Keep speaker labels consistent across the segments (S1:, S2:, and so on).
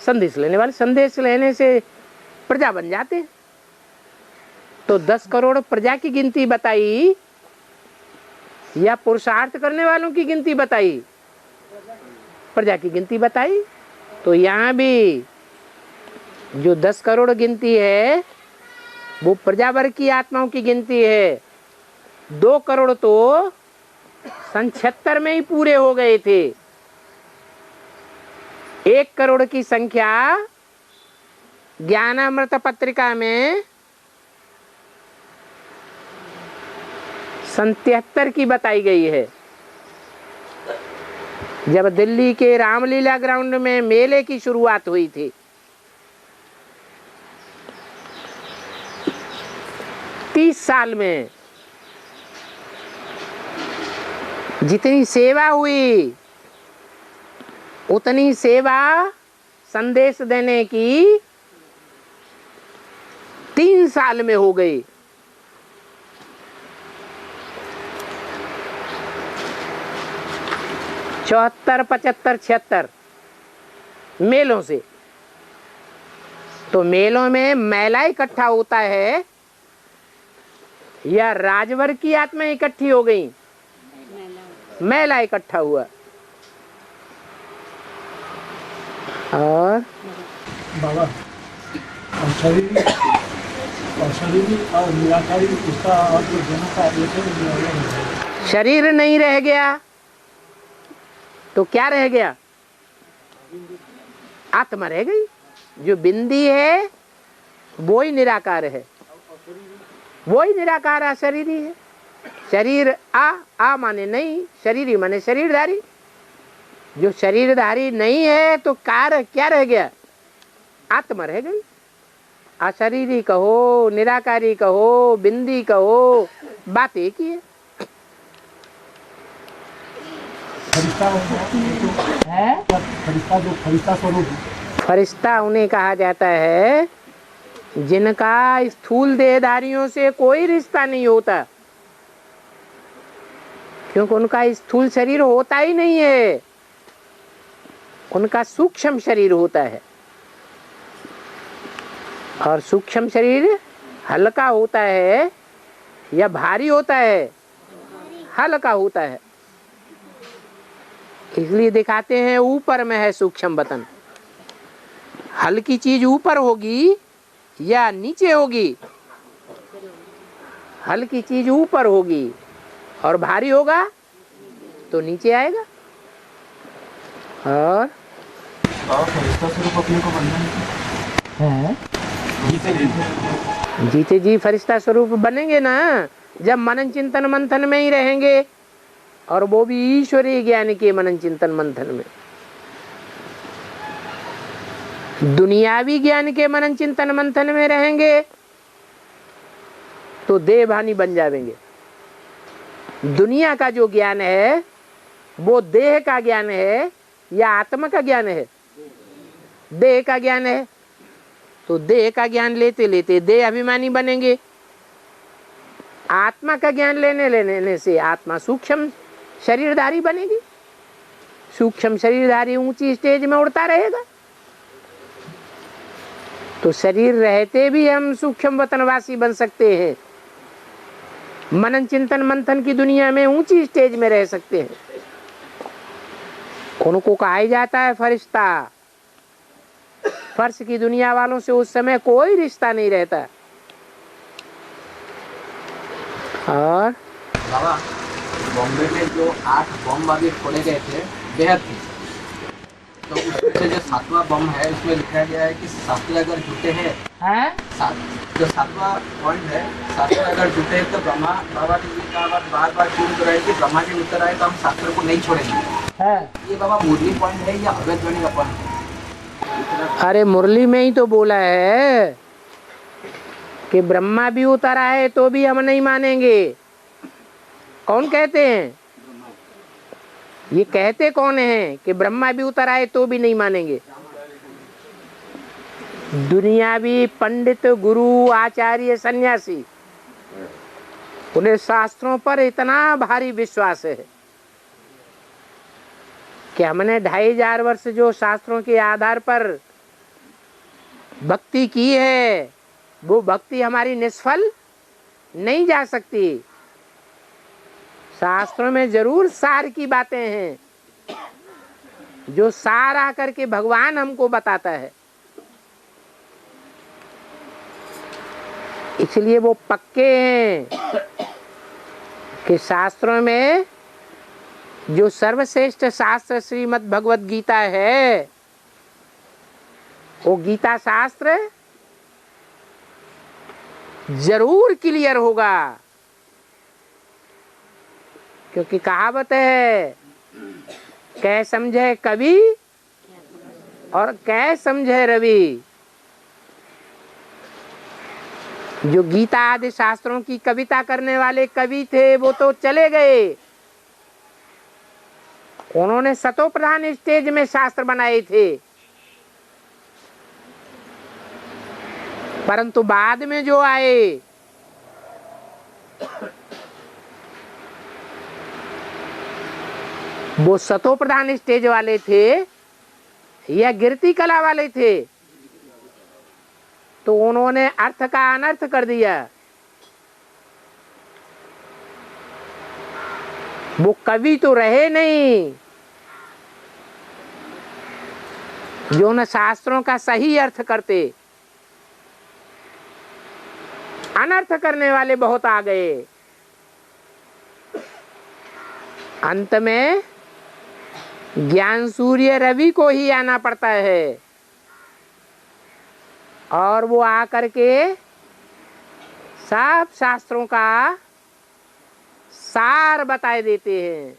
S1: संदेश लेने वाले, संदेश लेने से प्रजा बन जाते हैं। तो 10 करोड़ प्रजा की गिनती बताई या पुरुषार्थ करने वालों की गिनती बताई? प्रजा की गिनती बताई। तो यहाँ भी जो 10 करोड़ गिनती है वो प्रजा वर्ग की आत्माओं की गिनती है। 2 करोड़ तो सन 76 में ही पूरे हो गए थे। 1 करोड़ की संख्या ज्ञानामृत पत्रिका में सन 73 की बताई गई है। जब दिल्ली के रामलीला ग्राउंड में मेले की शुरुआत हुई थी, 30 साल में जितनी सेवा हुई उतनी सेवा संदेश देने की 3 साल में हो गई। चौहत्तर, 75, 76 मेलों से। तो मेलों में मेला इकट्ठा होता है या राजवर्ग की आत्मा इकट्ठी हो गई? मेला इकट्ठा हुआ। और
S2: बाबा शरीर और निराकारी उसका और जो दोनों का
S1: शरीर नहीं रह गया तो क्या रह गया? आत्मा रह गई। जो बिंदी है वो ही निराकार है, वो ही निराकार अशरीरी है। शरीर आ माने नहीं, शरीरी माने शरीरधारी। जो शरीरधारी नहीं है तो कार क्या रह गया? आत्मा रह गई। अशरीरी कहो, निराकारी कहो, बिंदी कहो, बात एक ही है।
S2: फरिश्ता स्वरूप,
S1: फरिश्ता उन्हें कहा जाता है जिनका स्थूल देहधारियों से कोई रिश्ता नहीं होता, क्योंकि उनका स्थूल शरीर होता ही नहीं है, उनका सूक्ष्म शरीर होता है। और सूक्ष्म शरीर हल्का होता है या भारी होता है? हल्का होता है। इसलिए दिखाते हैं ऊपर में है सूक्ष्म वतन। हल्की चीज ऊपर होगी या नीचे होगी? हल्की चीज ऊपर होगी और भारी होगा तो नीचे आएगा। और
S2: फरिश्ता स्वरूप अपने को बनना है।
S1: जीते जी फरिश्ता स्वरूप बनेंगे ना, जब मनन चिंतन मंथन में ही रहेंगे, और वो भी ईश्वरीय ज्ञान के मनन चिंतन मंथन में। दुनियावी ज्ञान के मनन चिंतन मंथन में रहेंगे तो देहभानी बन जाएंगे। दुनिया का जो ज्ञान है वो देह का ज्ञान है या आत्मा का ज्ञान है? देह का ज्ञान है। तो देह का ज्ञान लेते लेते देह अभिमानी बनेंगे। आत्मा का ज्ञान लेने से आत्मा सूक्ष्म शरीरधारी बनेगी। सूक्ष्म शरीरधारी ऊंची स्टेज में उड़ता रहेगा। तो शरीर रहते भी हम सूक्ष्म वतनवासी बन सकते हैं, मनन चिंतन मंथन की दुनिया में ऊंची स्टेज में रह सकते हैं। उनको कहा जाता है फरिश्ता। फर्श की दुनिया वालों से उस समय कोई रिश्ता नहीं रहता। और
S3: बाबा, बॉम्बे में जो 8 बम अभी खोले गए थे बेहद थे, तो उसमें जो 7वां बम है उसमें लिखा गया है कि शास्त्र अगर झूठे हैं, जो 7वां पॉइंट है, शास्त्र अगर झूठे हैं तो ब्रह्मा, बाबा जी का बार बार क्यों कर रहे हैं कि ब्रह्मा जी उत्तर आए तो हम शास्त्र को नहीं छोड़ेंगे। ये बाबा मुरली पॉइंट है या अवैध ध्वनि का पॉइंट है?
S1: अरे मुरली में ही तो बोला है कि ब्रह्मा भी उतरा है तो भी हम नहीं मानेंगे। कौन कहते हैं? ये कहते कौन हैं कि ब्रह्मा भी उतर आए तो भी नहीं मानेंगे? दुनियावी पंडित, गुरु, आचार्य, सन्यासी, उन्हें शास्त्रों पर इतना भारी विश्वास है कि हमने 2500 वर्ष जो शास्त्रों के आधार पर भक्ति की है, वो भक्ति हमारी निष्फल नहीं जा सकती। शास्त्रों में जरूर सार की बातें हैं, जो सार आकर के भगवान हमको बताता है, इसलिए वो पक्के हैं कि शास्त्रों में जो सर्वश्रेष्ठ शास्त्र श्रीमद् भगवत गीता है, वो गीता शास्त्र जरूर क्लियर होगा। क्योंकि कहावत है, कै समझे कवि और कै समझे रवि। जो गीता आदि शास्त्रों की कविता करने वाले कवि थे वो तो चले गए, उन्होंने सतो प्रधान स्टेज में शास्त्र बनाए थे, परंतु बाद में जो आए वो सतो प्रधान स्टेज वाले थे या गिरती कला वाले थे, तो उन्होंने अर्थ का अनर्थ कर दिया। वो कवि तो रहे नहीं जो न शास्त्रों का सही अर्थ करते, अनर्थ करने वाले बहुत आ गए। अंत में ज्ञान सूर्य रवि को ही आना पड़ता है, और वो आकर के सब शास्त्रों का सार बताए देते हैं।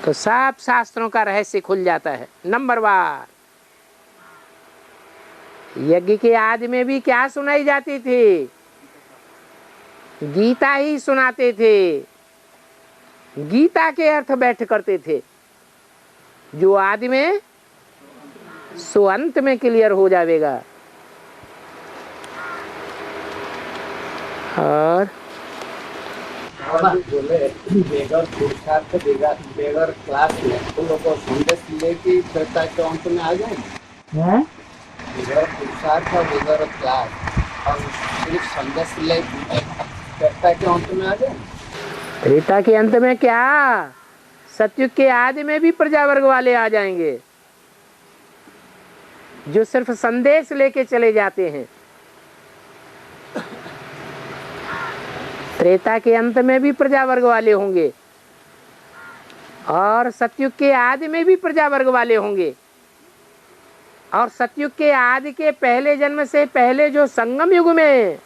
S1: तो सब शास्त्रों का रहस्य खुल जाता है। नंबर वार, यज्ञ के आदि में भी क्या सुनाई जाती थी? गीता ही सुनाते थे, गीता के अर्थ बैठ करते थे, जो आदि में सो अंत में क्लियर हो जाएगा। और
S3: बोले बेगर पुरुषार्थ बेगर क्लास में तो लोग संदेश लेके चर्चा के अंत में आ जाए। बेगर पुरुषार्थ और बेगर क्लास और सिर्फ संदेश ले चर्चा के अंत में आ जाए।
S1: त्रेता के अंत में क्या, सतयुग के आदि में भी प्रजा वर्ग वाले आ जाएंगे, जो सिर्फ संदेश लेके चले जाते हैं। त्रेता के अंत में भी प्रजा वर्ग वाले होंगे, और सतयुग के आदि में भी प्रजा वर्ग वाले होंगे, और सतयुग के आदि के पहले जन्म से पहले जो संगम युग में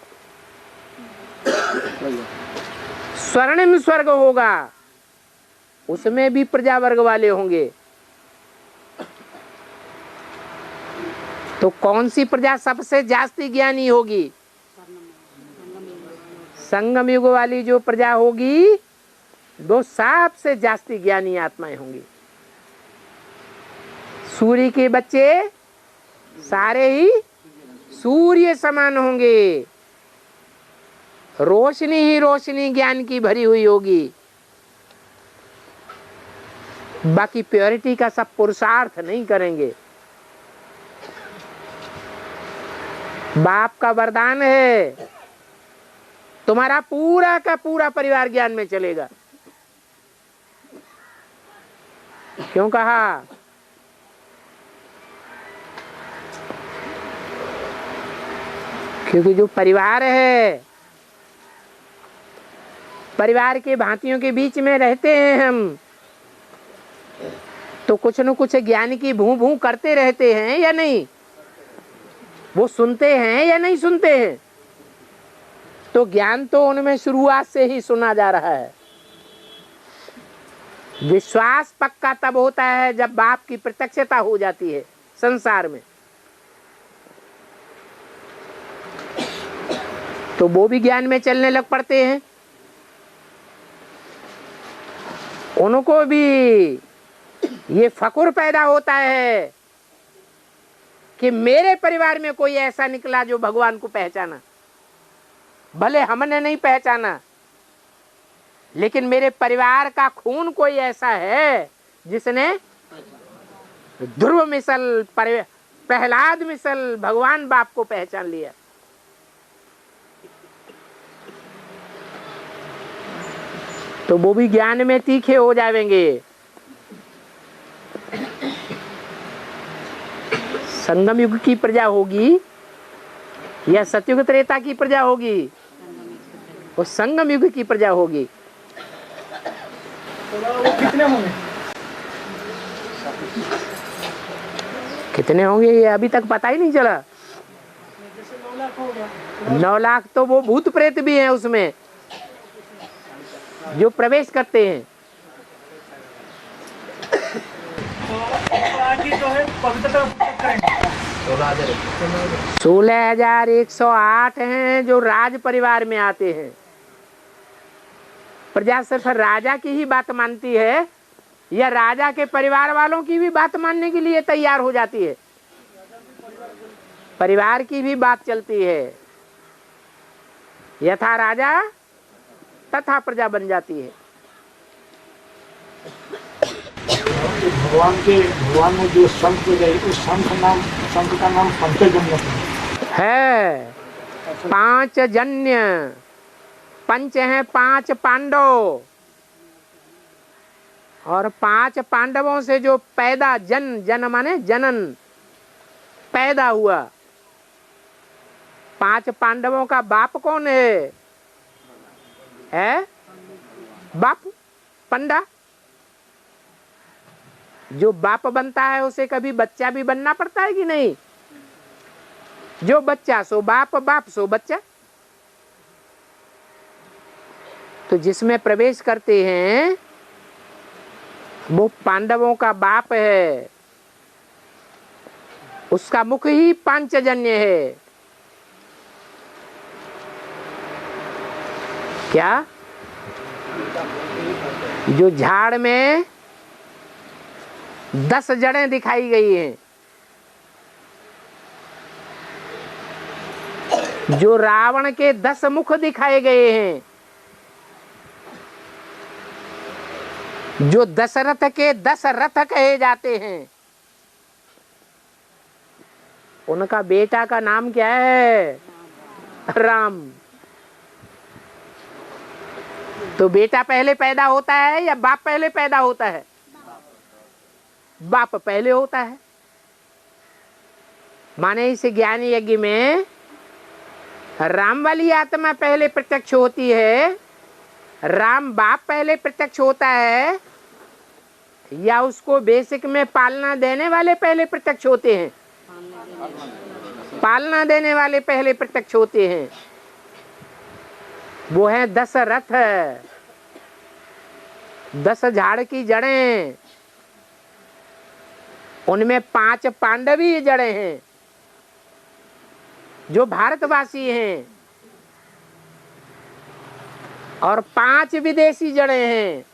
S1: स्वर्णिम स्वर्ग होगा, उसमें भी प्रजा वर्ग वाले होंगे। तो कौन सी प्रजा सबसे जास्ती ज्ञानी होगी? संगम युग वाली जो प्रजा होगी वो सबसे जास्ती ज्ञानी आत्माएं होंगी। सूर्य के बच्चे सारे ही सूर्य समान होंगे, रोशनी ही रोशनी ज्ञान की भरी हुई होगी। बाकी प्योरिटी का सब पुरुषार्थ नहीं करेंगे। बाप का वरदान है, तुम्हारा पूरा का पूरा परिवार ज्ञान में चलेगा। क्यों कहा? क्योंकि जो परिवार है, परिवार के भांतियों के बीच में रहते हैं हम, तो कुछ न कुछ ज्ञान की भू भू करते रहते हैं या नहीं? वो सुनते हैं या नहीं सुनते हैं? तो ज्ञान तो उनमें शुरुआत से ही सुना जा रहा है। विश्वास पक्का तब होता है जब बाप की प्रत्यक्षता हो जाती है संसार में, तो वो भी ज्ञान में चलने लग पड़ते हैं। उनको भी ये फकुर पैदा होता है कि मेरे परिवार में कोई ऐसा निकला जो भगवान को पहचाना। भले हमने नहीं पहचाना, लेकिन मेरे परिवार का खून कोई ऐसा है जिसने ध्रुव मिसल प्रहलाद मिसल भगवान बाप को पहचान लिया। तो वो भी ज्ञान में तीखे हो जाएंगे। संगम युग की प्रजा होगी या सतयुग त्रेता की प्रजा होगी? वो संगम युग की प्रजा होगी।
S2: वो कितने होंगे?
S1: कितने होंगे ये अभी तक पता ही नहीं चला।
S2: 9 लाख होगा।
S1: 9 लाख तो वो भूत प्रेत भी हैं उसमें जो प्रवेश करते हैं।
S2: आगे जो है पवित्रता करेंगे
S1: 16,108 हैं जो राज परिवार में आते हैं। प्रजा सिर्फ राजा की ही बात मानती है या राजा के परिवार वालों की भी बात मानने के लिए तैयार हो जाती है? परिवार की भी बात चलती है। यथा राजा तथा प्रजा बन जाती है।
S4: भगवान ने जो संत गए उस संत का नाम पंचजन्य
S1: है। 5 जन्य, पंच हैं 5 पांडव, और 5 पांडवों से जो पैदा जन माने जनन पैदा हुआ। 5 पांडवों का बाप कौन है? बाप पंडा। जो बाप बनता है उसे कभी बच्चा भी बनना पड़ता है कि नहीं? जो बच्चा सो बाप, बाप सो बच्चा। तो जिसमें प्रवेश करते हैं वो पांडवों का बाप है। उसका मुख ही पांचजन्य है। क्या? जो झाड़ में 10 जड़ें दिखाई गई हैं, जो रावण के 10 मुख दिखाए गए हैं, जो दशरथ के 10 रथ कहे जाते हैं, उनका बेटा का नाम क्या है? राम। तो बेटा पहले पैदा होता है या बाप पहले पैदा होता है? बाप पहले होता है। माने इस ज्ञान यज्ञ में राम वाली आत्मा पहले प्रत्यक्ष होती है, राम बाप पहले प्रत्यक्ष होता है, या उसको बेसिक में पालना देने वाले पहले प्रत्यक्ष होते हैं? पालना देने वाले पहले प्रत्यक्ष होते हैं। वो है 10 रथ, 10 झाड़ की जड़ें, उनमें 5 पांडवी जड़ें हैं जो भारतवासी हैं, और 5 विदेशी जड़ें हैं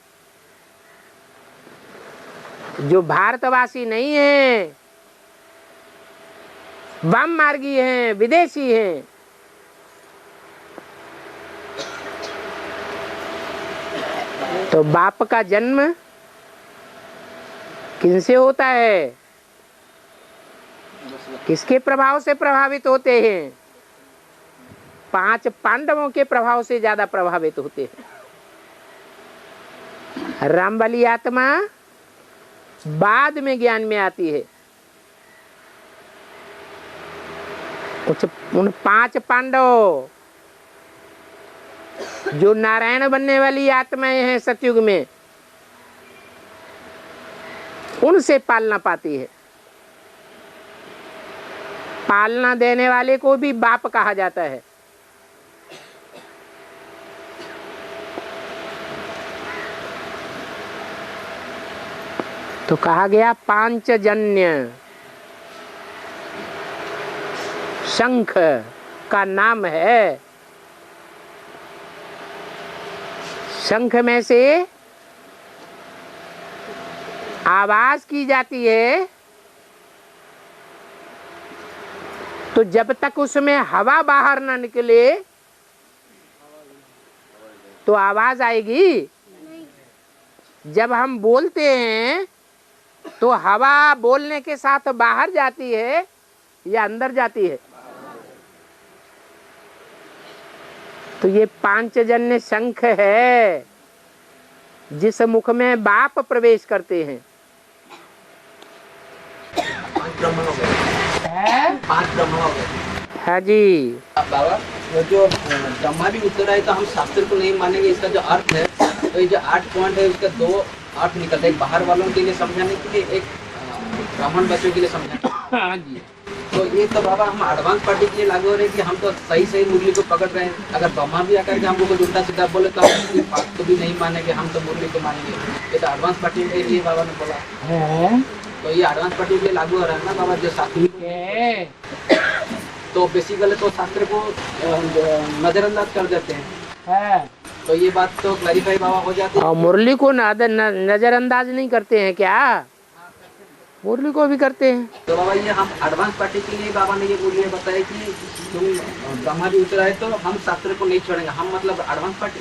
S1: जो भारतवासी नहीं हैं, वाम मार्गी हैं, विदेशी हैं। तो बाप का जन्म किनसे होता है? किसके प्रभाव से प्रभावित होते हैं? 5 पांडवों के प्रभाव से ज्यादा प्रभावित होते हैं। राम वाली आत्मा बाद में ज्ञान में आती है। उन 5 पांडव जो नारायण बनने वाली आत्माएं हैं सतयुग में, उनसे पालना पाती है। पालना देने वाले को भी बाप कहा जाता है। तो कहा गया पांचजन्य। शंख का नाम है। शंख में से आवाज की जाती है, तो जब तक उसमें हवा बाहर ना निकले तो आवाज आएगी? जब हम बोलते हैं तो हवा बोलने के साथ बाहर जाती है या अंदर जाती है? तो ये पांचजन्य शंख है जिस मुख में बाप प्रवेश करते हैं।
S3: 5 ब्रह्म हो गए, 5 ब्रह्म हो गए।
S1: हाँ जी।
S3: अब बाबा वो जो ब्रह्मा भी उत्तर आए तो हम शास्त्र को नहीं मानेंगे, इसका जो अर्थ है तो ये जो 8 पॉइंट है उसका 2 अर्थ निकलते हैं, एक बाहर वालों के लिए समझाने के लिए, एक ब्राह्मण बच्चों के लिए समझाने।
S1: हाँ जी।
S3: तो ये तो बाबा हम एडवांस पार्टी के लिए लागू हो रहे हैं कि हम तो सही मुरली को पकड़ रहे हैं। अगर ब्रह्मा भी आकर के हमको कुछ उल्टा सीधा बोले तो हम उसकी बात को भी नहीं मानेंगे, हम तो मुरली को मानेंगे। ये तो एडवांस पार्टी के लिए बाबा ने बोला
S1: है।
S3: तो ये एडवांस पार्टी के लिए लागू हो रहा है ना बाबा, जो शास्त्री
S1: है।
S3: तो बेसिकली तो शास्त्र को नजरअंदाज कर देते हैं। तो ये बात तो क्लैरिफाई बाबा हो जाती है।
S1: और मुरली को नजरअंदाज नहीं करते हैं क्या? मुरली को भी करते हैं।
S3: तो बाबा ये हम एडवांस पार्टी के लिए बाबा ने ये मुरली में बताया कि तुम ब्रह्मा जी उतरा है तो हम शास्त्र को नहीं छोड़ेंगे, हम मतलब एडवांस पार्टी।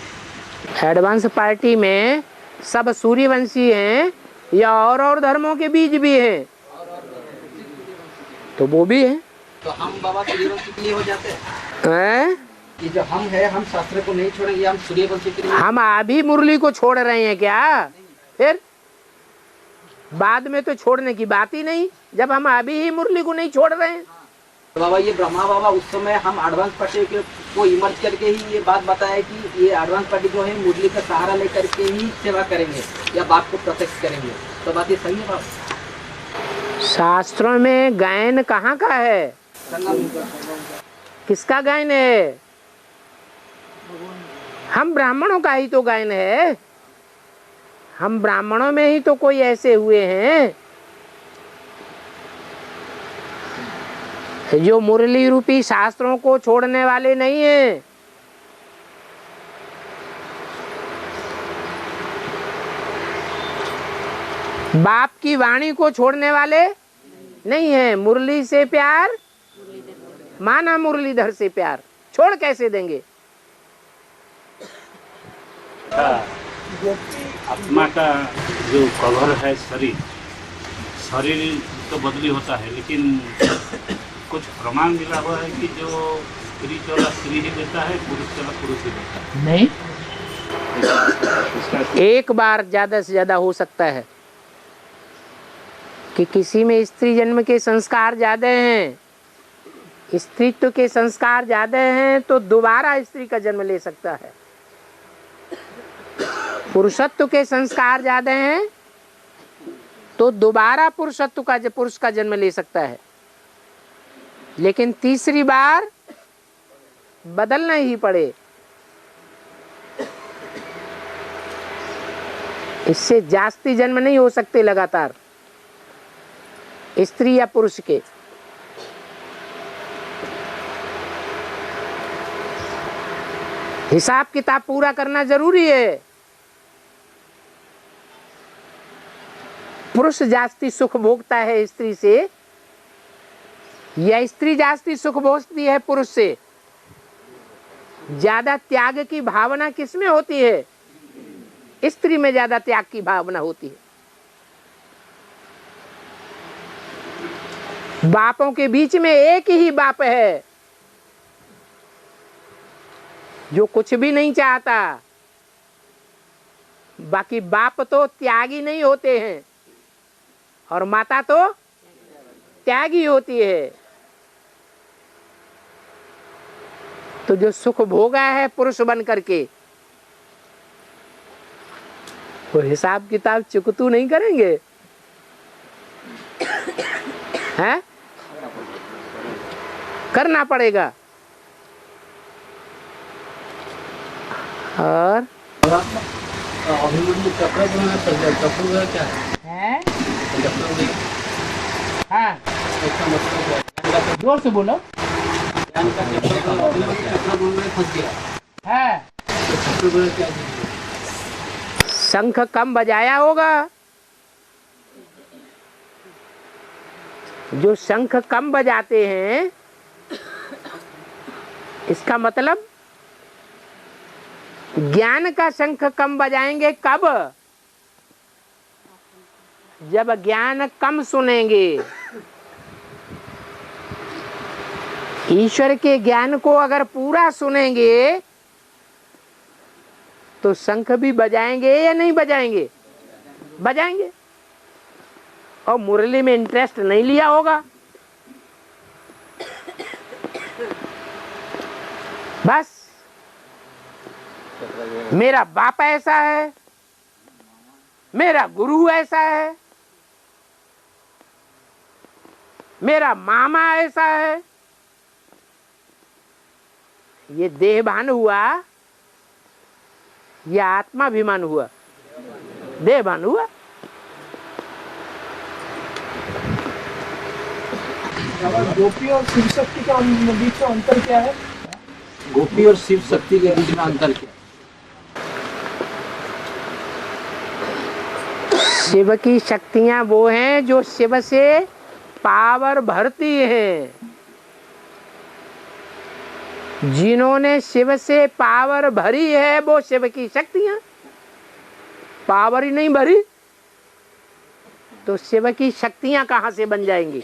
S1: एडवांस पार्टी में सब सूर्यवंशी हैं या और धर्मों के बीज भी हैं? तो वो भी है।
S3: तो हम बाबा सूर्यवंशी के लिए हो जाते हैं कि जो हम है हम शास्त्र को नहीं छोड़ेंगे, हम सूर्यवंशी के लिए।
S1: हम अभी मुरली को छोड़ रहे हैं क्या? फिर बाद में तो छोड़ने की बात ही नहीं, जब हम अभी ही मुरली को नहीं छोड़ रहे हैं।
S3: तो बाबा ये ब्रह्मा बाबा उस समय हम एडवांस पार्टी को इमर्ज करके ही ये बात बताया कि ये एडवांस पार्टी जो है मुरली का सहारा लेकर के ही सेवा करेंगे या बाप को प्रत्यक्ष करेंगे। तो बात ये सही है बाबा?
S1: शास्त्रों में गायन कहाँ का है? किसका गायन है? हम ब्राह्मणों का ही तो गायन है। हम ब्राह्मणों में ही तो कोई ऐसे हुए हैं जो मुरली रूपी शास्त्रों को छोड़ने वाले नहीं हैं। बाप की वाणी को छोड़ने वाले नहीं हैं। मुरली से प्यार माना मुरलीधर से प्यार, छोड़ कैसे देंगे?
S5: आत्मा का जो कवर है शरीर तो बदली होता है, लेकिन कुछ प्रमाण मिला हुआ है कि जो स्त्री चला स्त्री ही देता है, पुरुष चला पुरुष ही देता है।
S1: नहीं, एक बार ज्यादा से ज्यादा हो सकता है कि किसी में स्त्री जन्म के संस्कार ज्यादा हैं, स्त्रीत्व के संस्कार ज्यादा हैं, तो दोबारा स्त्री का जन्म ले सकता है। पुरुषत्व के संस्कार ज्यादा हैं तो दोबारा पुरुष का जन्म ले सकता है, लेकिन तीसरी बार बदलना ही पड़े। इससे जास्ती जन्म नहीं हो सकते लगातार स्त्री या पुरुष के। हिसाब किताब पूरा करना जरूरी है। पुरुष जास्ती सुख भोगता है स्त्री से या स्त्री जास्ती सुख भोगती है पुरुष से? ज्यादा त्याग की भावना किसमें होती है? स्त्री में ज्यादा त्याग की भावना होती है। बापों के बीच में एक ही बाप है जो कुछ भी नहीं चाहता, बाकी बाप तो त्यागी नहीं होते हैं और माता तो त्यागी होती है। तो जो सुख भोगा है पुरुष बन करके, वो हिसाब किताब चुकतू नहीं करेंगे हैं? करना पड़ेगा। और
S3: अभिमन्यु चक्र क्या है?
S1: हाँ, जोर से बोलो।
S3: फंस गया
S1: है
S3: क्या?
S1: शंख कम बजाया होगा। जो शंख कम बजाते हैं इसका मतलब ज्ञान का शंख कम बजाएंगे कब? जब ज्ञान कम सुनेंगे, ईश्वर के ज्ञान को अगर पूरा सुनेंगे तो शंख भी बजाएंगे या नहीं बजाएंगे? बजाएंगे। और मुरली में इंटरेस्ट नहीं लिया होगा, बस मेरा बाप ऐसा है, मेरा गुरु ऐसा है, मेरा मामा ऐसा है, ये देहभान हुआ या आत्माभिमान हुआ? देहभान हुआ।
S4: गोपी और शिव शक्ति के बीच में अंतर क्या है?
S3: गोपी और शिव शक्ति के बीच में अंतर क्या?
S1: शिव की शक्तियां वो हैं जो शिव से पावर भरती हैं। जिन्होंने शिव से पावर भरी है वो शिव की शक्तियां। पावर ही नहीं भरी तो शिव की शक्तियां कहां से बन जाएंगी?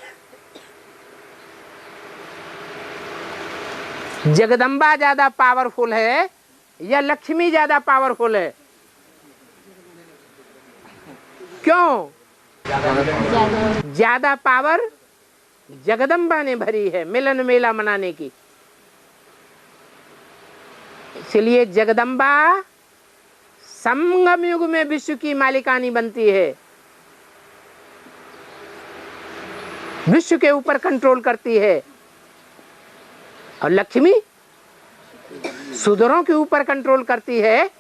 S1: जगदम्बा ज्यादा पावरफुल है या लक्ष्मी ज्यादा पावरफुल है? क्यों? ज्यादा पावर जगदम्बा ने भरी है मिलन मेला मनाने की। इसलिए जगदम्बा संगम युग में विश्व की मालिकानी बनती है, विश्व के ऊपर कंट्रोल करती है। और लक्ष्मी सुधरों के ऊपर कंट्रोल करती है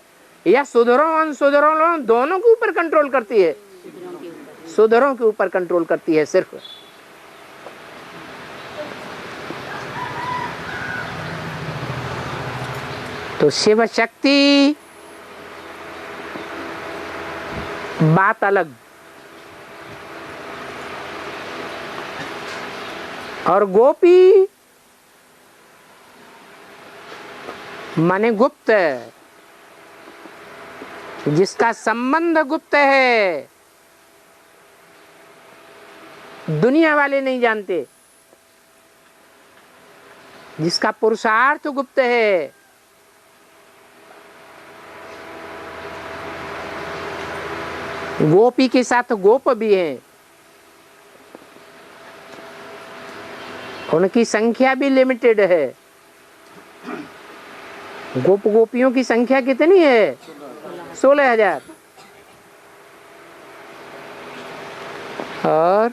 S1: या सुधरों अनसुधरों दोनों के ऊपर कंट्रोल करती है? सुधरों के ऊपर कंट्रोल करती है सिर्फ। तो शिव शक्ति बात अलग और गोपी माने गुप्त, जिसका संबंध गुप्त है, दुनिया वाले नहीं जानते, जिसका पुरुषार्थ गुप्त है। गोपी के साथ गोप भी हैं, उनकी संख्या भी लिमिटेड है। गोपियों की संख्या कितनी है? 16,000। और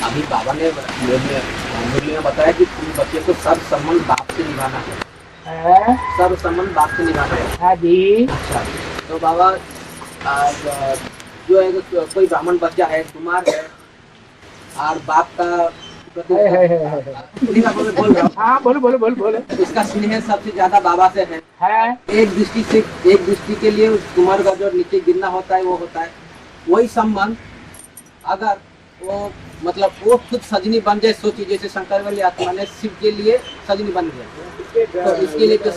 S3: अभी बाबा ने मुरली में बताया कि बच्चे को सब संबंध बाप से निभाना है, सब संबंध बाप से निभाना है।
S1: हाँ जी।
S3: अच्छा, तो बाबा जो है कोई ब्राह्मण बच्चा है, कुमार है और बाप का बोल रहा हूँ।
S1: हाँ बोलो।
S3: उसका स्नेह सबसे ज्यादा बाबा से है। एक दृष्टि के लिए उस कुमार का जो नीचे गिरना होता है वो होता है। वही संबंध अगर वो मतलब वो खुद सजनी बन जाए, सोचिए जैसे शंकर वाली आत्मा ने शिव के लिए सजनी बन गया, तो इसके लिए जो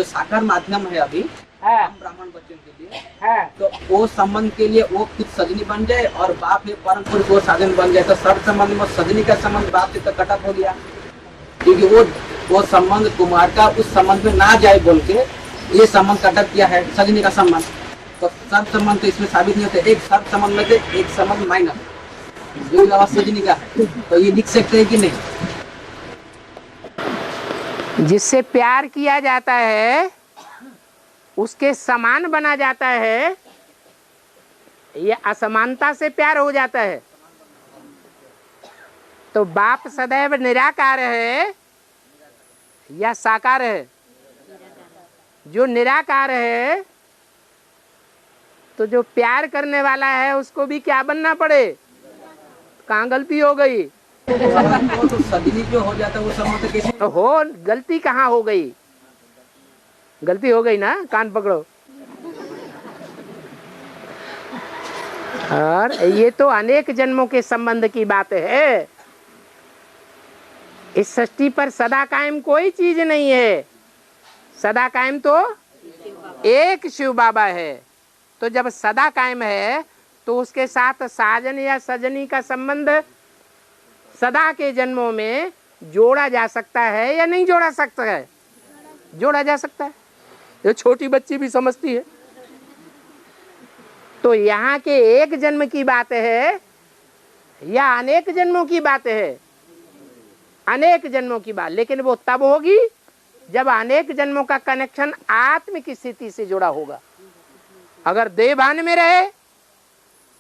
S3: साकार माध्यम है अभी हम ब्राह्मण बच्चों के लिए, तो वो संबंध के लिए वो खुद सजनी बन जाए और बाप है परम पुरुष वो साधन बन जाए, तो सब संबंध में सजनी का संबंध बाप से तो कटअप हो गया, क्योंकि वो संबंध कुमार का उस संबंध में ना जाए बोल के ये संबंध कटअप किया है सजनी का संबंध। तो सब संबंध तो इसमें साबित नहीं होते। एक सब संबंध में से एक संबंध माइनर जो सजनी का है, तो ये लिख सकते हैं कि नहीं?
S1: जिससे प्यार किया जाता है उसके समान बना जाता है या असमानता से प्यार हो जाता है? तो बाप सदैव निराकार है या साकार है? जो निराकार है तो जो प्यार करने वाला है उसको भी क्या बनना पड़े? कहाँ गलती हो गई?
S3: तो सजनी जो हो जाता है वो संबंध कैसे
S1: हो? गलती कहाँ हो गई? गलती हो गई ना, कान पकड़ो। और ये तो अनेक जन्मों के संबंध की बात है। इस सृष्टि पर सदा कायम कोई चीज नहीं है। सदा कायम तो एक शिव बाबा है। तो जब सदा कायम है तो उसके साथ साजन या सजनी का संबंध सदा के जन्मों में जोड़ा जा सकता है या नहीं जोड़ा सकता है? जोड़ा जा सकता है। ये छोटी बच्ची भी समझती है। तो यहाँ के एक जन्म की बात है या अनेक जन्मों की बात है? अनेक जन्मों की बात, लेकिन वो तब होगी जब अनेक जन्मों का कनेक्शन आत्म की स्थिति से जुड़ा होगा। अगर देवभान में रहे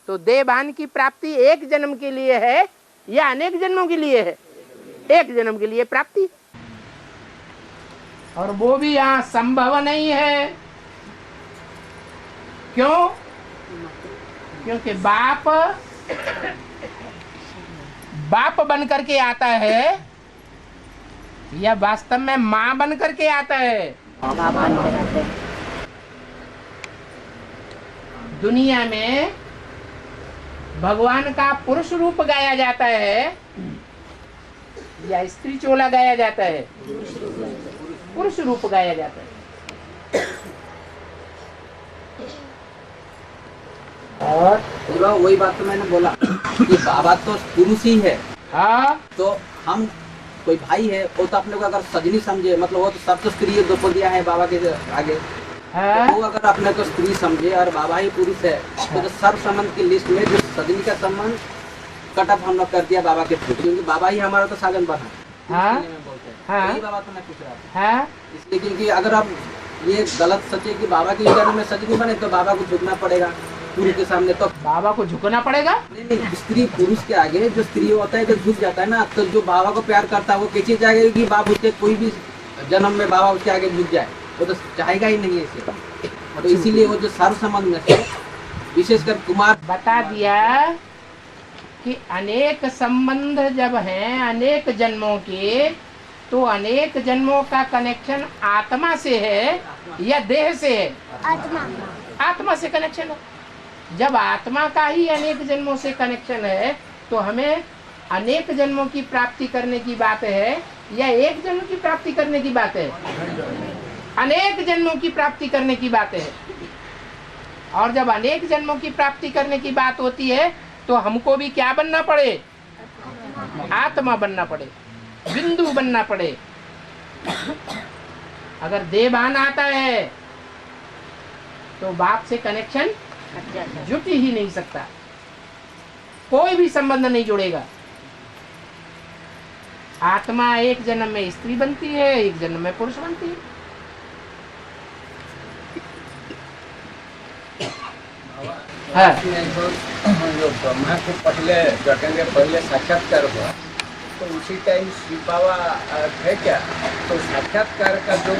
S1: तो देवभान की प्राप्ति एक जन्म के लिए है या अनेक जन्मों के लिए है? एक जन्म के लिए प्राप्ति, और वो भी यहाँ संभव नहीं है। क्यों? क्योंकि बाप बन करके आता है या वास्तव में माँ बन करके आता है? दुनिया में भगवान का पुरुष रूप गाया जाता है या स्त्री चोला गाया जाता है? पुरुष रूप गाया जाता है।
S3: और वही बात तो मैंने बोला कि बाबा तो पुरुष ही है।
S1: हाँ,
S3: तो हम कोई भाई है वो तो अपने को अगर सजनी समझे, मतलब वो तो सब तो स्त्री द्रौपदियाँ है बाबा के आगे,
S1: हाँ?
S3: तो वो अगर अपने को स्त्री समझे और बाबा ही पुरुष है तो सर्व संबंध की लिस्ट में जो सजनी का संबंध कट ऑफ हम लोग कर दिया बाबा के थ्रू, क्योंकि बाबा ही हमारा तो साधन बना।
S1: हाँ? हाँ?
S3: यही बाबा तो मैं पूछ रहा था।
S1: हाँ?
S3: इसलिए क्योंकि अगर आप ये गलत सचे कि बाबा के जन्म में सजनी बने तो बाबा को झुकना पड़ेगा पुरुष के सामने। तो
S1: बाबा को झुकना पड़ेगा?
S3: नहीं, स्त्री पुरुष के आगे जो स्त्री होता है तो झुक जाता है ना। तो जो बाबा को प्यार करता है वो कैसे चाहेगा कि बाप उसके कोई भी जन्म में बाबा उसके आगे झुक जाए? वो तो चाहेगा ही नहीं ऐसे। तो इसीलिए वो जो सर्व संबंध में से विशेषकर कुमार
S1: बता दिया कि अनेक संबंध जब हैं अनेक जन्मों के, तो अनेक जन्मों का कनेक्शन आत्मा से है या देह से है? आत्मा से कनेक्शन है। जब आत्मा का ही अनेक जन्मों से कनेक्शन है तो हमें अनेक जन्मों की प्राप्ति करने की बात है या एक जन्म की प्राप्ति करने की बात है? अनेक जन्मों की प्राप्ति करने की बात है। और जब अनेक जन्मों की प्राप्ति करने की बात होती है तो हमको भी क्या बनना पड़े? आत्मा बनना पड़े, बिंदु बनना पड़े। अगर देवभान आता है तो बाप से कनेक्शन जुट ही नहीं सकता, कोई भी संबंध नहीं जुड़ेगा। आत्मा एक जन्म में स्त्री बनती है, एक जन्म में पुरुष बनती है। हाँ।
S6: जो ब्रह्मा के पहले जटेंगे पहले साक्षात्कार हुआ तो उसी टाइम शिव बाबा थे क्या? तो साक्षात्कार का जो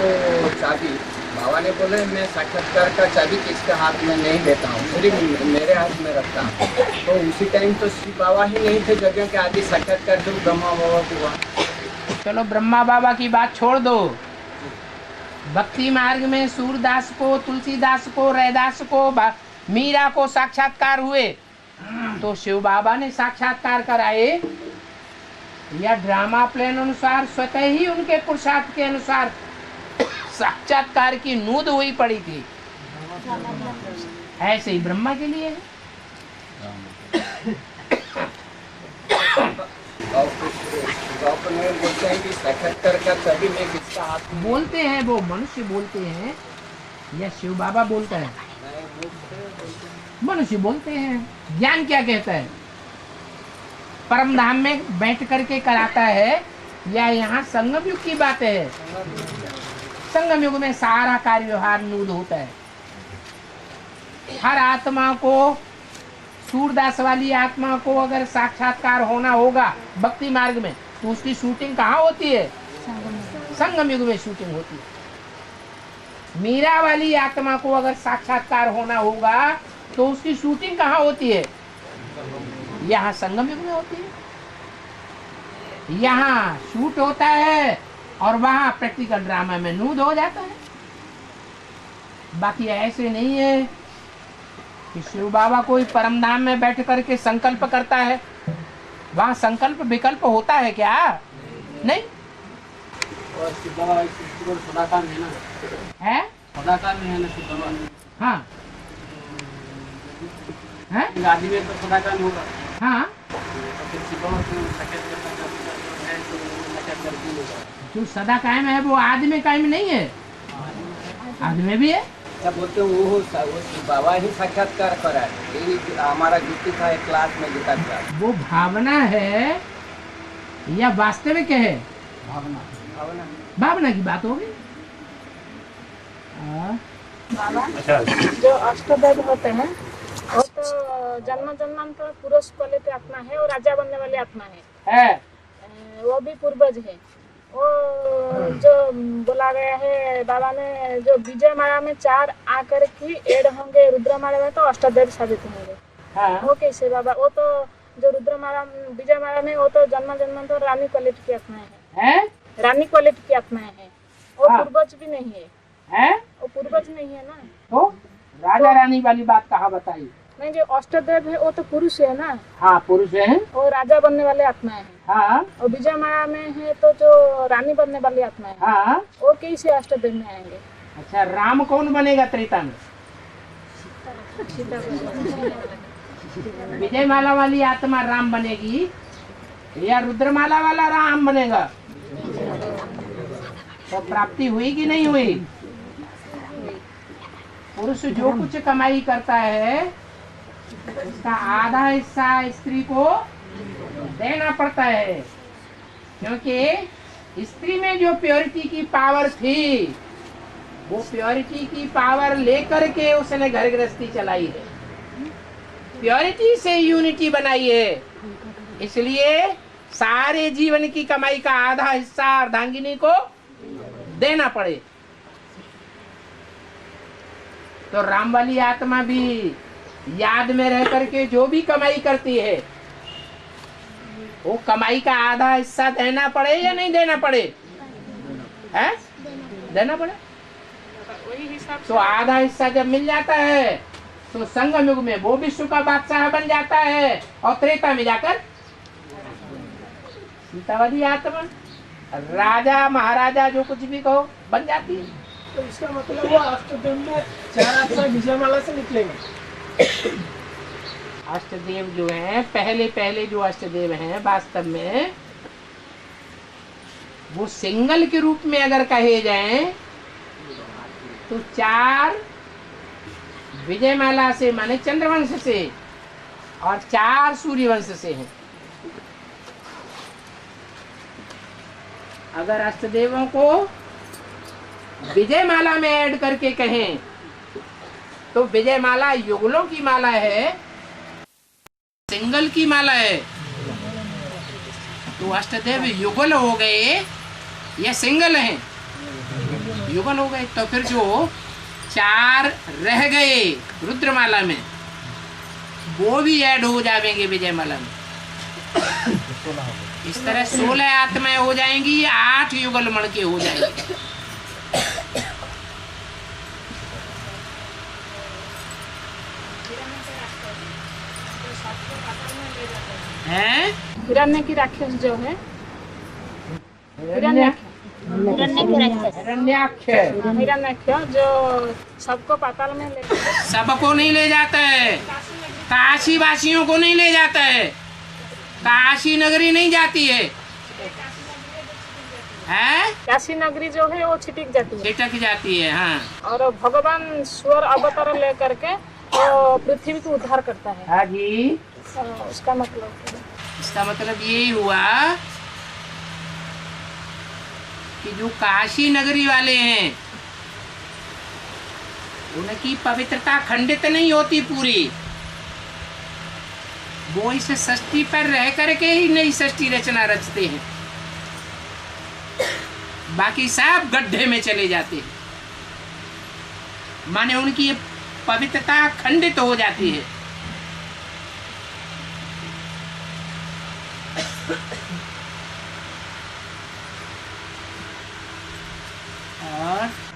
S6: चाबी बाबा ने बोले मैं साक्षात्कार का चाबी किसके हाथ में नहीं देता हूँ, सिर्फ मेरे हाथ में रखता हूँ। तो उसी टाइम तो शिव बाबा ही नहीं थे जगह के आदि साक्षात्कार जो ब्रह्मा बाबा को हुआ।
S1: चलो ब्रह्मा बाबा की बात छोड़ दो। भक्ति मार्ग में सूरदास को, तुलसीदास को, रैदास को, मीरा को साक्षात्कार हुए तो शिव बाबा ने साक्षात्कार कराए या ड्रामा प्लान अनुसार स्वतः ही उनके पुरुषार्थ के अनुसार साक्षात्कार की नूद हुई पड़ी थी? ऐसे ही ब्रह्मा के लिए है।
S6: बोलते हैं कि साक्षात्कार का चाबी में किसका हाथ में?
S1: बोलते हैं वो मनुष्य बोलते हैं या शिव बाबा बोलता है? मनुष्य बोलते हैं। ज्ञान क्या कहता है? परम धाम में बैठ करके कराता है या यहाँ संगम युग की बात है? संगम युग में सारा कार्य व्यवहार नूद होता है। हर आत्मा को, सूरदास वाली आत्मा को अगर साक्षात्कार होना होगा भक्ति मार्ग में तो उसकी शूटिंग कहाँ होती है? संगम युग में शूटिंग होती है। मीरा वाली आत्मा को अगर साक्षात्कार होना होगा तो उसकी शूटिंग कहाँ होती है? यहाँ संगम युग में होती है। यहाँ शूट होता है और वहाँ प्रैक्टिकल ड्रामा में नूद हो जाता है। बाकी ऐसे नहीं है कि शिव बाबा कोई परम धाम में बैठ करके संकल्प करता है। वहाँ संकल्प विकल्प होता है क्या? नहीं।
S3: और शिव बाबा सदाकाल में है ना,
S1: है?
S3: सदाकाल में है ना शिव बाबा।
S1: हाँ है?
S3: आदि में तो सदाकाल में होगा,
S1: हाँ,
S3: तो फिर शिव बाबा को साक्षात करना जो है तो साक्षात करके होगा।
S1: जो सदा कायम है वो आदि में कायम नहीं है, आदि में भी है।
S6: क्या बोलते हैं वो शिव बाबा ही साक्षात्कार करा है, यही हमारा युक्ति था एक क्लास में गीता क्लास।
S1: वो भावना है या वास्तविक है?
S3: भावना,
S6: भावना
S1: भावना की बात होगी।
S5: अच्छा,
S7: जो अष्टदेव होते हैं वो तो जन्म जन्मांतर पुरुष पलित आत्मा है और राजा बनने वाली आत्मा है। वो भी पूर्वज है। वो जो बोला गया है बाबा ने, जो विजय माला में 4 आकर की ऐड होंगे, रुद्रमाला में तो अष्टदेव साबित होंगे।
S1: हाँ।
S7: वो कैसे बाबा? वो तो जो रुद्रमाला विजय माला में वो तो जन्म जन्मांतर रानी क्वालिटी की आत्मा है, रानी क्वालिटी की आत्मा है। वो
S1: हाँ।
S7: पूर्वज भी नहीं है,
S1: है?
S7: वो पूर्वज नहीं है ना।
S1: तो राजा रानी वाली बात कहाँ बताई?
S7: नहीं, जो अष्टदेव है वो तो पुरुष है ना,
S1: हाँ, पुरुष है।
S7: वो राजा बनने वाले आत्मा है।
S1: हाँ
S7: और विजय माया में है तो जो रानी बनने वाली आत्मा है,
S1: हाँ।
S7: वो कैसे अष्टदेव में आएंगे?
S1: अच्छा, राम कौन बनेगा त्रेता में? विजय माला वाली आत्मा राम बनेगी या रुद्रमाला वाला राम बनेगा? तो प्राप्ति हुई कि नहीं हुई? पुरुष जो कुछ कमाई करता है उसका आधा हिस्सा स्त्री को देना पड़ता है, क्योंकि स्त्री में जो प्योरिटी की पावर थी वो प्योरिटी की पावर लेकर के उसने घर गृहस्थी चलाई है, प्योरिटी से यूनिटी बनाई है। इसलिए सारे जीवन की कमाई का आधा हिस्सा अर्धांगिनी को देना पड़े। तो राम वाली आत्मा भी याद में रह करके जो भी कमाई करती है वो कमाई का आधा हिस्सा देना पड़े या नहीं देना पड़े? है? देना पड़े।
S7: वही हिसाब
S1: तो आधा हिस्सा जब मिल जाता है तो संगम युग में वो विश्व का बादशाह बन जाता है और त्रेता में जाकर सीतावादी आत्मा राजा महाराजा जो कुछ भी कहो बन जाती है।
S4: तो इसका मतलब वो अष्टदेव में 4 आत्मा विजयमाला से निकलेंगे।
S1: अष्टदेव जो हैं, पहले जो अष्टदेव हैं वास्तव में वो सिंगल के रूप में अगर कहे जाएं तो 4 विजयमाला से माने चंद्रवंश से और 4 सूर्यवंश से हैं। अगर अष्टदेवों को विजयमाला में ऐड करके कहें तो विजयमाला युगलों की माला है, सिंगल की माला है। तो अष्टदेव युगल हो गए या सिंगल हैं? युगल हो गए। तो फिर जो 4 रह गए रुद्रमाला में वो भी ऐड हो जाएंगे विजयमाला में। इस तरह 16 आत्माएं हो जाएंगी, 8 युगल मण के हो जाएंगे। हैं?
S7: हिरण्य की राक्षस जो है, हिरण्याक्ष जो सबको पाताल में ले
S1: सबको नहीं ले जाता है, काशी वासियों को नहीं ले जाता है, काशी नगरी नहीं जाती है, हैं?
S7: काशी नगरी जो है वो छिटक जाती है,
S1: छिटक जाती है। हाँ
S7: और भगवान स्वर अवतार लेकर के वो पृथ्वी को उद्धार करता है।
S1: हाँ जी।
S7: उसका मतलब
S1: इसका मतलब यही हुआ कि जो काशी नगरी वाले हैं उनकी पवित्रता खंडित नहीं होती पूरी, वो इस सृष्टि पर रह करके ही नई सृष्टि रचना रचते हैं, बाकी सब गड्ढे में चले जाते हैं। माने उनकी पवित्रता खंडित हो जाती है।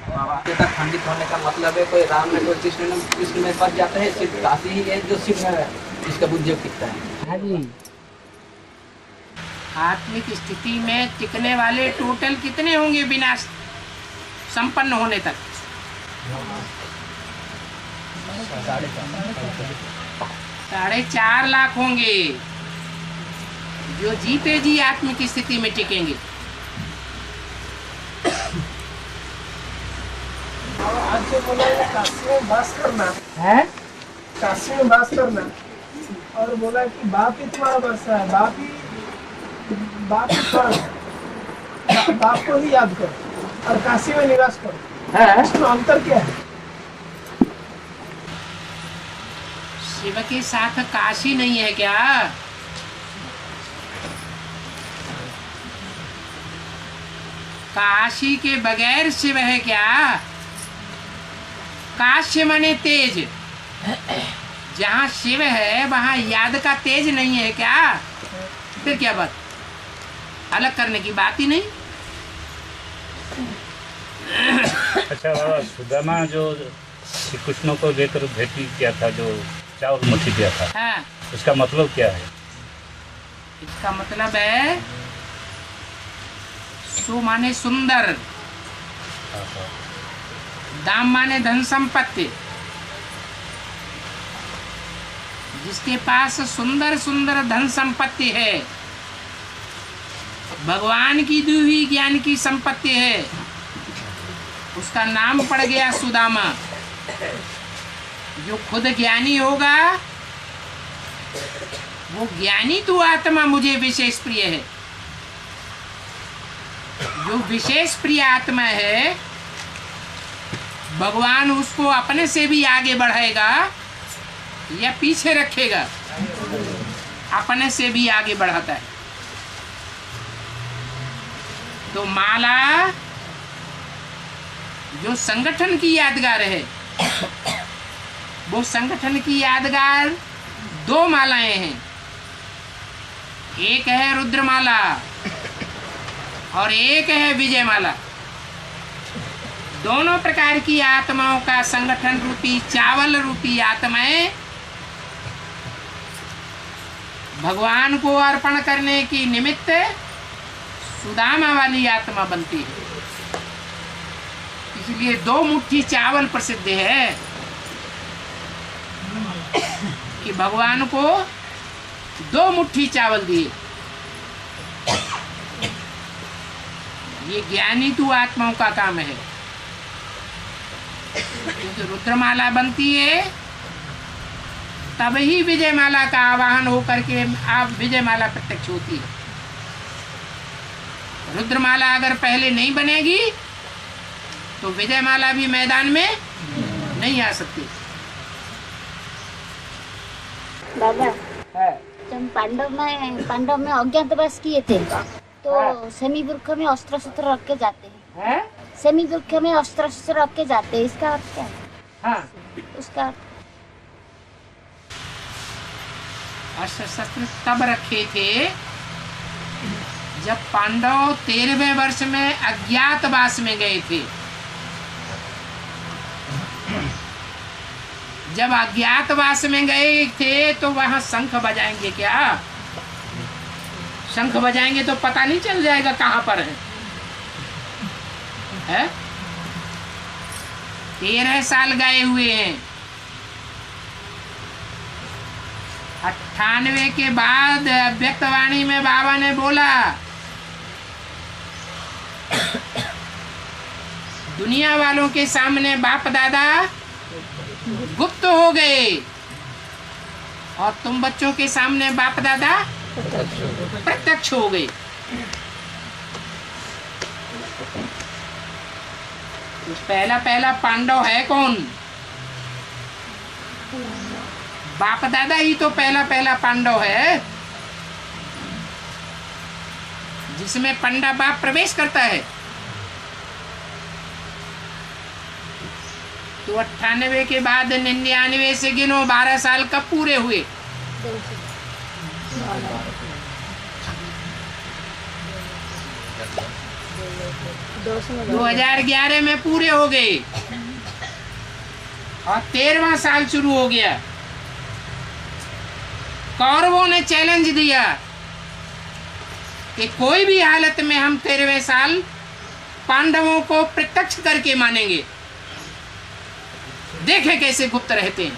S3: पवित्रता खंडित होने का मतलब है कोई राम में कोई कृष्ण में फंस जाते हैं, सिर्फ काशी ही है जो शिव में इसका बुद्धि टिकता है।
S1: हाँ जी। आत्मिक स्थिति में टिकने वाले टोटल कितने होंगे विनाश संपन्न होने तक? 4.5 लाख होंगे जो जीते जी आत्मिक स्थिति में टिकेंगे।
S8: आज जो बोला ये काशी में वास करना
S1: है,
S8: काशी में वास करना, और बोला कि बाप ही तुम्हारा बसा है, बाप ही बाप को ही याद करो और काशी में निवास करो, इसमें अंतर क्या है?
S1: शिव के साथ काशी नहीं है क्या? काशी के बगैर शिव है क्या? काश्य माने तेज, जहाँ शिव है वहाँ याद का तेज नहीं है क्या? फिर क्या बात, अलग करने की बात ही नहीं।
S5: अच्छा बाबा, सुदामा जो श्री कृष्ण को लेकर भेंटी किया था, जो चावल मुट्ठी दिया था,
S1: हाँ,
S5: उसका मतलब क्या है?
S1: इसका मतलब है सु माने सुंदर, दाम माने धन संपत्ति। जिसके पास सुंदर सुंदर धन संपत्ति है, भगवान की दी हुई ज्ञान की संपत्ति है, उसका नाम पड़ गया सुदामा। जो खुद ज्ञानी होगा वो ज्ञानी तो आत्मा मुझे विशेष प्रिय है। जो विशेष प्रिय आत्मा है भगवान उसको अपने से भी आगे बढ़ाएगा या पीछे रखेगा? अपने से भी आगे बढ़ाता है। तो माला जो संगठन की यादगार है, वो संगठन की यादगार 2 मालाएं हैं। एक है रुद्रमाला और एक है विजय माला। दोनों प्रकार की आत्माओं का संगठन रूपी चावल रूपी आत्माएं भगवान को अर्पण करने की निमित्त सुदामा वाली आत्मा बनती है। इसलिए 2 मुट्ठी चावल प्रसिद्ध है कि भगवान को 2 मुट्ठी चावल दिए। ये ज्ञानी तू आत्माओं का काम है। क्योंकि रुद्रमाला बनती है तब ही विजय माला का आवाहन होकर के आप विजय माला प्रत्यक्ष होती है। रुद्रमाला अगर पहले नहीं बनेगी तो विजय माला भी मैदान में नहीं आ सकती।
S7: बाबा, जब पांडव में अज्ञातवास किए थे तो शनि वृक्ष में अस्त्र शस्त्र रख के जाते हैं। शनि वृक्ष में अस्त्र शस्त्र रख के जाते हैं, इसका अर्थ क्या है?
S1: हाँ,
S7: उसका
S1: अस्त्र शस्त्र तब रखे थे जब पांडव 13वें वर्ष में अज्ञातवास में गए थे। जब अज्ञातवास में गए थे तो वहां शंख बजाएंगे क्या? शंख बजाएंगे तो पता नहीं चल जाएगा कहां पर है? 13 साल गए हुए हैं। 98 के बाद व्यक्तवाणी में बाबा ने बोला दुनिया वालों के सामने बाप दादा गुप्त हो गए और तुम बच्चों के सामने बाप दादा प्रत्यक्ष हो गए। तो पहला पांडव है कौन? बाप दादा ही तो पहला पांडव है, जिसमें पंडा बाप प्रवेश करता है। तो 98 के बाद 99 से गिनो 12 साल कब पूरे हुए? 2011 में पूरे हो गए और 13वां साल शुरू हो गया। कौरवों ने चैलेंज दिया कि कोई भी हालत में हम 13वें साल पांडवों को प्रत्यक्ष करके मानेंगे। देखे कैसे गुप्त रहते हैं।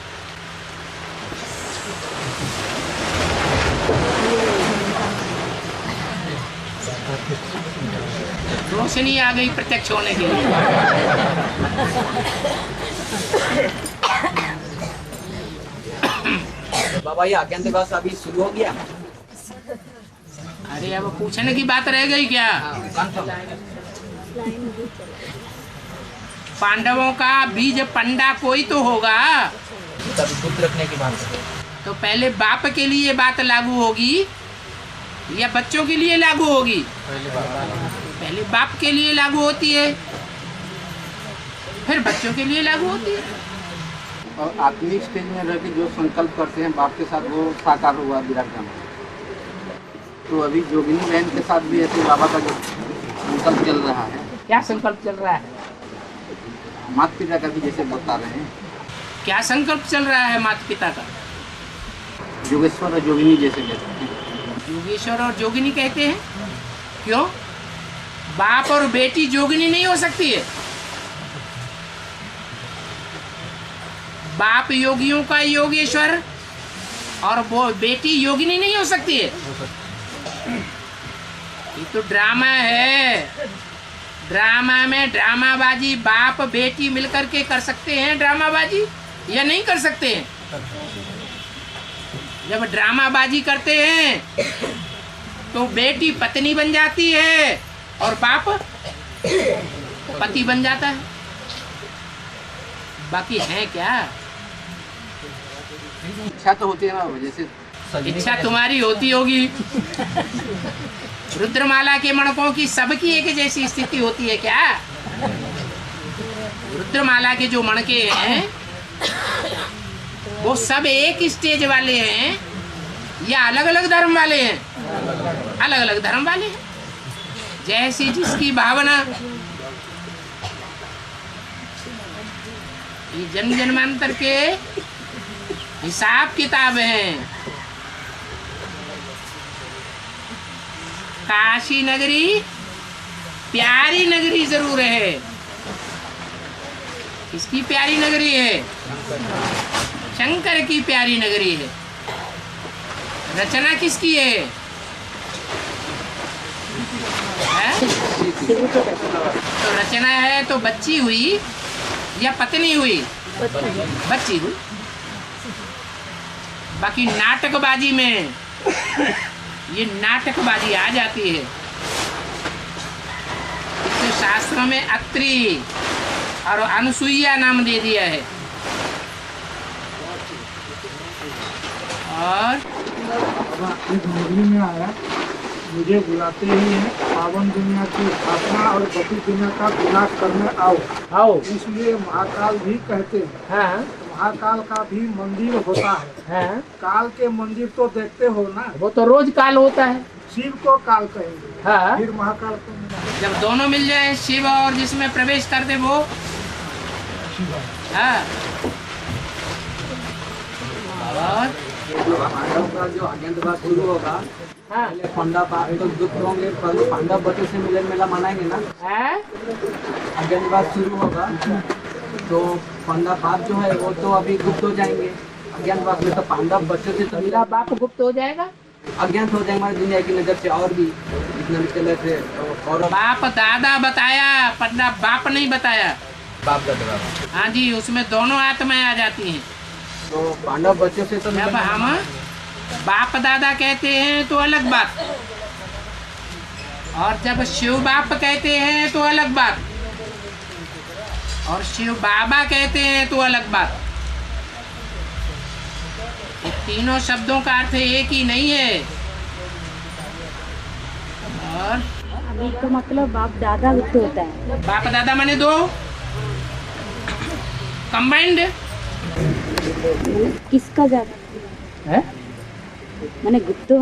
S1: रोशनी आ गई प्रत्यक्ष होने के लिए।
S3: बाबा ये आज्ञातिवास अभी शुरू हो गया।
S1: अरे अब पूछने की बात रह गई क्या? पांडवों का बीज पंडा कोई तो होगा।
S3: तभी गुप्त रखने की बात है।
S1: तो पहले बाप के लिए बात लागू होगी या बच्चों के लिए लागू होगी? पहले बाप के लिए लागू होती है, फिर बच्चों के लिए लागू होती है।
S3: और आत्मिक स्टेज में रह के जो संकल्प करते हैं बाप के साथ, वो साकार हुआ विराटन। तो अभी जोगिनी बहन के साथ भी ऐसे बाबा का जो संकल्प चल रहा है।
S1: क्या संकल्प चल रहा है?
S3: माता पिता का भी जैसे बता रहे हैं।
S1: क्या संकल्प चल रहा है माता पिता का?
S3: योगेश्वर और जोगिनी जैसे कहते हैं।
S1: योगेश्वर और जोगिनी कहते हैं, क्यों? बाप और बेटी जोगिनी नहीं हो सकती है? बाप योगियों का योगेश्वर और वो बेटी योगिनी नहीं हो सकती है? ये तो ड्रामा है। ड्रामा में ड्रामाबाजी बाप बेटी मिलकर के कर सकते हैं ड्रामाबाजी, या नहीं कर सकते हैं? जब ड्रामाबाजी करते हैं तो बेटी पत्नी बन जाती है और बाप पति बन जाता है। बाकी है क्या?
S3: इच्छा तो होती है ना, जैसे
S1: इच्छा तुम्हारी होती होगी। रुद्रमाला के मणकों की सबकी एक जैसी स्थिति होती है क्या? रुद्रमाला के जो मणके हैं वो सब एक स्टेज वाले हैं या अलग अलग धर्म वाले हैं? अलग अलग धर्म वाले हैं। जैसी जिसकी भावना। ये जन्म जन्मांतर के हिसाब किताब हैं। काशी नगरी प्यारी नगरी जरूर है। किसकी प्यारी नगरी है? शंकर की प्यारी नगरी है। रचना किसकी है? तो रचना है तो बच्ची हुई या पत्नी हुई? बच्ची हुई। बाकी नाटकबाजी में ये नाटकबाजी आ जाती है। इसको शास्त्रों में अत्रि और अनुसुईया नाम दे दिया है। और
S4: इस मुरली में आया, मुझे बुलाते ही है पावन दुनिया की स्थापना और पति दुनिया का विनाश करने आओ। इसलिए महाकाल भी कहते हैं।
S1: हाँ,
S4: महाकाल का भी मंदिर होता है।
S1: हाँ,
S4: काल के मंदिर तो देखते हो ना,
S1: वो तो रोज काल होता है।
S4: शिव को काल कहेंगे,
S1: हाँ।
S4: फिर महाकाल को।
S1: जब दोनों मिल जाए, शिव और जिसमें प्रवेश कर दे वो, हाँ। और
S3: पांडव का जो आज्ञातिवास शुरू होगा,
S1: हाँ,
S3: पहले पांडव बाप तो दुख होंगे, पर पांडव बच्चों से मिलन मेला मनाएंगे ना।
S1: हाँ?
S3: आज्ञातिवास शुरू होगा तो पांडव बाप जो है वो तो अभी गुप्त हो जाएंगे। अज्ञातवास में तो पांडव बच्चों से तो
S1: मेरा बाप गुप्त हो जाएगा,
S3: अज्ञात हो जाएंगे हमारी दुनिया की नजर से। और भी जितना भी चले थे और
S1: बाप दादा बताया, पन्ना बाप नहीं बताया।
S3: बाप दादा,
S1: हाँ जी, उसमें दोनों आत्माएं आ जाती हैं।
S3: तो पांडव बच्चों से तो
S1: जब हम बाप दादा कहते हैं तो अलग बात, और जब शिव बाप कहते हैं तो अलग बात, और शिव बाबा कहते हैं तो अलग बात। ये तीनों शब्दों का अर्थ एक ही नहीं है। और
S9: अभी का मतलब बाप दादा गुप्त होता है।
S1: बाप दादा माने दो कंबाइंड।
S9: किसका ज्यादा
S1: है?
S9: मैंने गुप्त होने